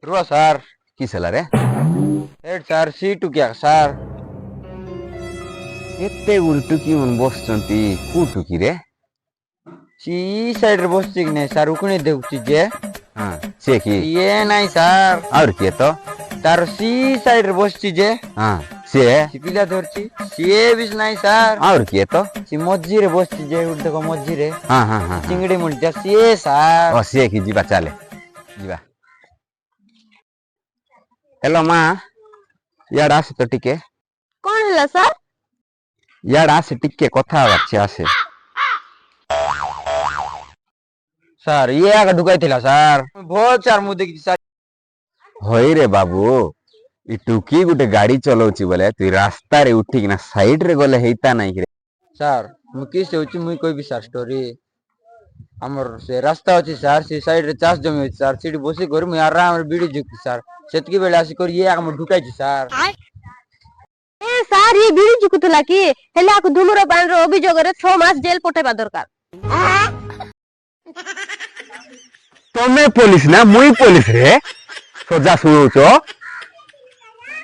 रुआ सार কি সেলা রে हेड सार सीटू क्या सार এতে উল্টুকি মন বসছন্তি কুটুকি রে सी साइड रे बसची कि नहीं सार उकने देखुची जे হ্যাঁ সে কি ये नहीं सार আর কি তো तार सी साइड रे बसची जे হ্যাঁ সে सी पिला धरची सी बिस नहीं सार আর কি তো सी मज्जी रे बसची जे उठ देखो मज्जी रे হ্যাঁ হ্যাঁ হ্যাঁ चिंगड़ी मुंडिया सी सार ও সে কি ଯିବା ଚାଲେ ଯିବା हेलो माँ यार आसे तो टिके कौन है सर? यार आसे टिके कथा अच्छे आसे सार ये आगे ढुकाई थिला सार बहुत चार मुंह देखी सार होई रे बाबू इ टुकी गुटे गाड़ी चलाउची बोले तू रास्ता रे उठी ना साइड रे गले हेता नहीं रे सार मु किस होची मुई कोई भी सार स्टोरी हमर से रास्ता अछि सार से साइड रे चास जमी अछि सार सीडी बसी घर मु आराम रे बीड़ी जुकी सार सेतकी बेला आसी कर ये आगे ढुकाई छी सार ए सर ये बिड़ी जुकुतला की हेले आकु धूम्रपान रो अभियोग रे 6 मास जेल पठेबा दरकार तमे पुलिस ना मुई पुलिस रे सजा सुनौचो